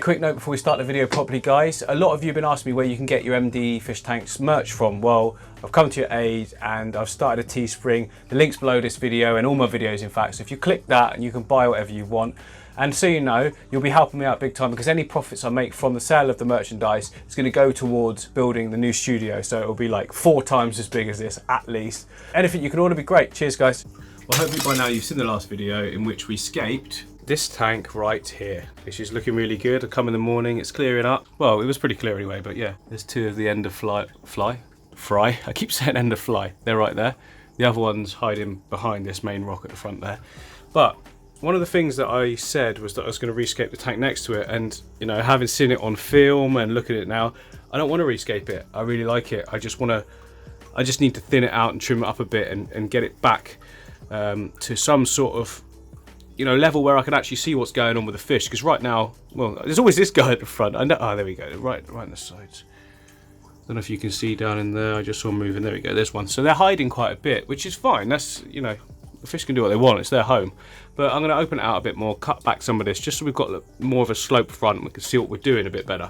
Quick note before we start the video properly, guys. A lot of you have been asking me where you can get your MD fish tanks merch from. Well, I've come to your aid and I've started a Teespring. The link's below this video and all my videos, in fact. So if you click that, and you can buy whatever you want. And so you know, you'll be helping me out big time, because any profits I make from the sale of the merchandise is going to go towards building the new studio. So it'll be like 4 times as big as this, at least. Anything you can order would be great. Cheers, guys. Well, hopefully by now you've seen the last video in which we scaped this tank right here, which is looking really good. I come in the morning, it's clearing up. Well, it was pretty clear anyway, but yeah. There's 2 of the end of fry. I keep saying end of fly. They're right there. The other one's hiding behind this main rock at the front there. But one of the things that I said was that I was going to rescape the tank next to it, and you know, having seen it on film and looking at it now, I don't want to rescape it. I really like it. I just need to thin it out and trim it up a bit and get it back to some sort of, you know, level where I can actually see what's going on with the fish. Because right now, well, there's always this guy at the front. I know. Oh, there we go. Right on the sides. Don't know if you can see down in there. I just saw them moving. There we go. There's one. So they're hiding quite a bit, which is fine. That's, you know, the fish can do what they want. It's their home. But I'm going to open it out a bit more, cut back some of this, just so we've got more of a slope front and we can see what we're doing a bit better.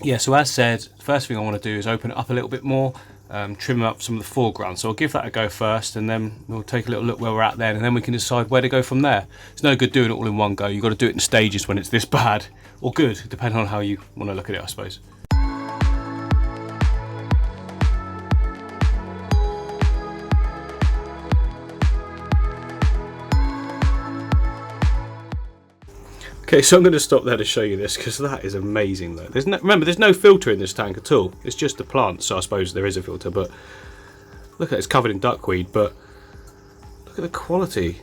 Yeah, so as said, the first thing I want to do is open it up a little bit more, trim up some of the foreground. So I'll give that a go first, and then we'll take a little look where we're at then, and then we can decide where to go from there. It's no good doing it all in one go. You've got to do it in stages when it's this bad, or good, depending on how you want to look at it, I suppose. Okay, so I'm going to stop there to show you this, because that is amazing though. Remember, there's no filter in this tank at all. It's just the plant, so I suppose there is a filter, but look at it, it's covered in duckweed, but look at the quality.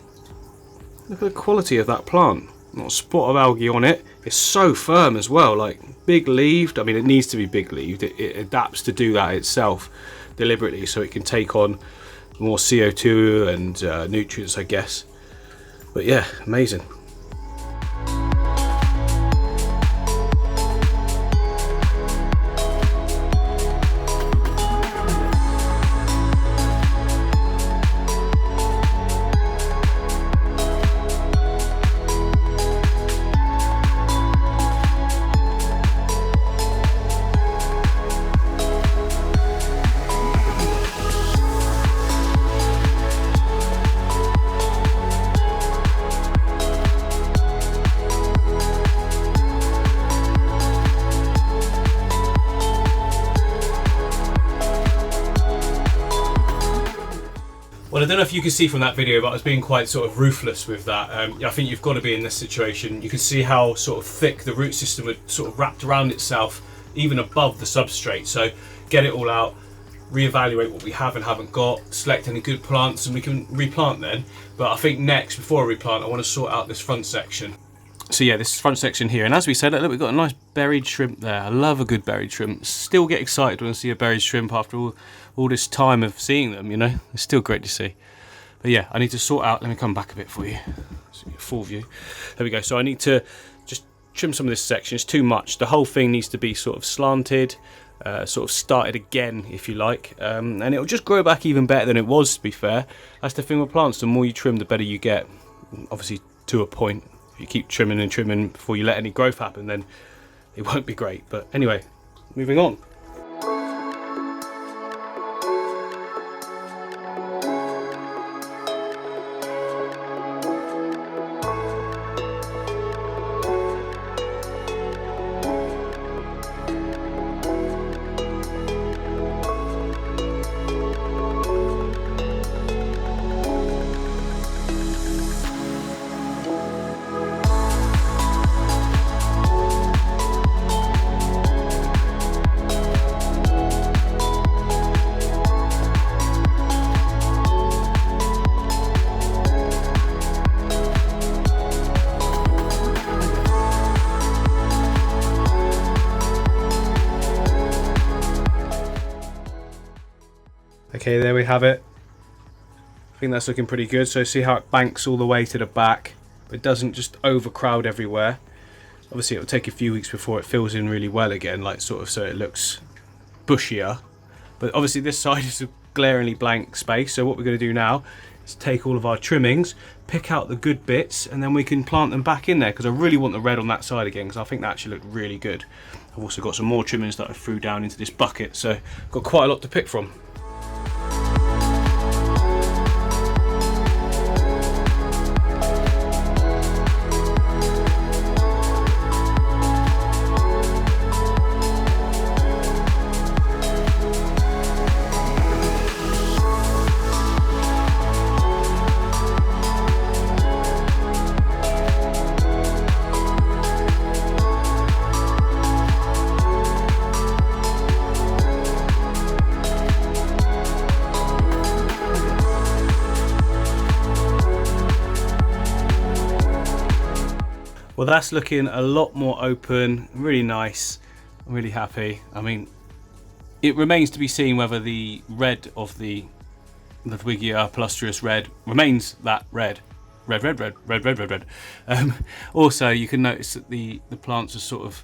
Look at the quality of that plant. Not a spot of algae on it. It's so firm as well, like big leaved. I mean, it needs to be big leaved. It adapts to do that itself deliberately, so it can take on more CO2 and nutrients, I guess. But yeah, amazing. Well, I don't know if you can see from that video, but I was being quite sort of ruthless with that. I think you've got to be in this situation. You can see how sort of thick the root system had sort of wrapped around itself, even above the substrate. So get it all out, reevaluate what we have and haven't got, select any good plants, and we can replant then. But I think next, before I replant, I want to sort out this front section. So yeah, this front section here, and as we said, look, we've got a nice buried shrimp there. I love a good buried shrimp. Still get excited when I see a buried shrimp after all this time of seeing them, you know. It's still great to see. But yeah, I need to sort out, let me come back a bit for you, so you get full view. There we go. So I need to just trim some of this section. It's too much. The whole thing needs to be sort of slanted, sort of started again, if you like, and it'll just grow back even better than it was, to be fair. That's the thing with plants. The more you trim, the better you get, obviously to a point. If you keep trimming and trimming before you let any growth happen, then it won't be great. But anyway, moving on. Okay, there we have it. I think that's looking pretty good. So see how it banks all the way to the back, but it doesn't just overcrowd everywhere. Obviously it'll take a few weeks before it fills in really well again, like sort of so it looks bushier. But obviously this side is a glaringly blank space, so what we're going to do now is take all of our trimmings, pick out the good bits, and then we can plant them back in there, because I really want the red on that side again, because I think that actually looked really good. I've also got some more trimmings that I threw down into this bucket, so I've got quite a lot to pick from. Well, that's looking a lot more open, really nice. I'm really happy. I mean, it remains to be seen whether the red of the Ludwigia Palustrous red remains that red. Red. Also, you can notice that the plants are sort of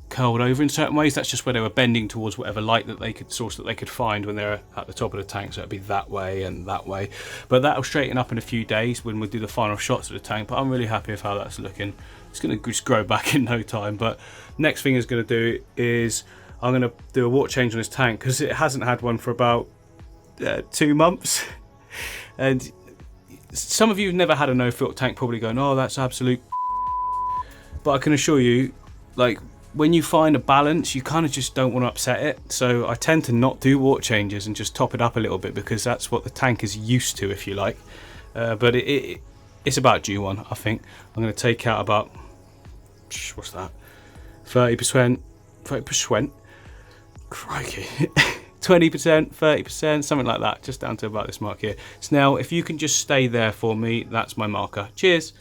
curled over in certain ways. That's just where they were bending towards whatever light that they could source that they could find when they're at the top of the tank. So it'd be that way and that way. But that'll straighten up in a few days when we do the final shots of the tank. But I'm really happy with how that's looking. It's going to just grow back in no time. But next thing is going to do is I'm going to do a water change on this tank, because it hasn't had one for about 2 months. And some of you who've never had a no-filter tank probably going, oh, that's absolute. But I can assure you, like, when you find a balance, you kind of just don't want to upset it. So I tend to not do water changes and just top it up a little bit, because that's what the tank is used to, if you like. But it's about due one, I think. I'm going to take out about, what's that, 30%, crikey, 20%, 30%, something like that, just down to about this mark here. So now, if you can just stay there for me, that's my marker. Cheers.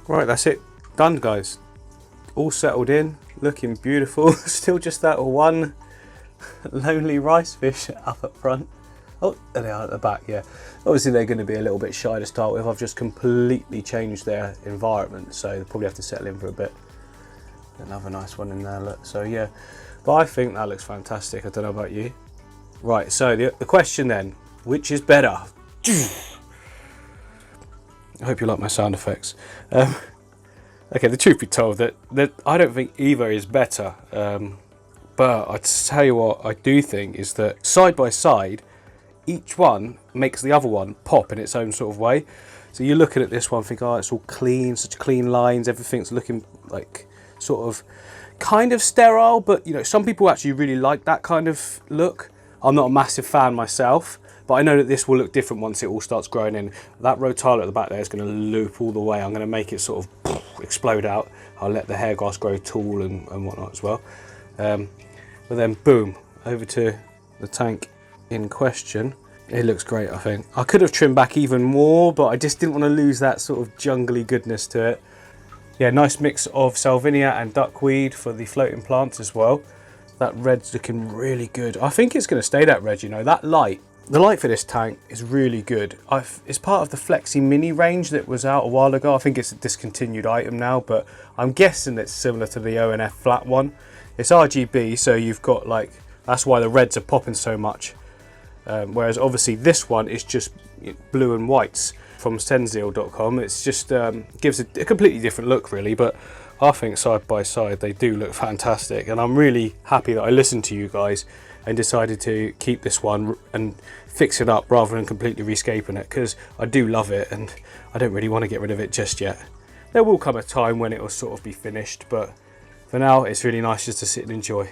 Right, that's it. Done, guys. All settled in, looking beautiful. Still just that one lonely rice fish up at front. Oh, there they are at the back, yeah. Obviously they're going to be a little bit shy to start with. I've just completely changed their environment, so they'll probably have to settle in for a bit. Another nice one in there, look. So yeah, but I think that looks fantastic. I don't know about you. Right, so the question then, which is better? I hope you like my sound effects. Okay, the truth be told, that I don't think either is better. But I tell you what I do think is that side by side, each one makes the other one pop in its own sort of way. So you're looking at this one, think, oh, it's all clean, such clean lines, everything's looking like sort of kind of sterile. But you know, some people actually really like that kind of look. I'm not a massive fan myself, but I know that this will look different once it all starts growing in. That rotala at the back there is going to loop all the way. I'm going to make it sort of explode out. I'll let the hair grass grow tall and whatnot as well. But then boom, over to the tank in question. It looks great, I think. I could have trimmed back even more, but I just didn't want to lose that sort of jungly goodness to it. Yeah, nice mix of salvinia and duckweed for the floating plants as well. That red's looking really good. I think it's going to stay that red, you know. That light The light for this tank is really good. It's part of the Flexi Mini range that was out a while ago. I think it's a discontinued item now, but I'm guessing it's similar to the ONF flat one. It's RGB, so you've got like, that's why the reds are popping so much. Whereas obviously this one is just blue and whites from Senzeal.com. It's just gives a completely different look really, but I think side by side they do look fantastic, and I'm really happy that I listened to you guys and decided to keep this one and fix it up rather than completely rescaping it, because I do love it and I don't really want to get rid of it just yet. There will come a time when it will sort of be finished, but for now it's really nice just to sit and enjoy.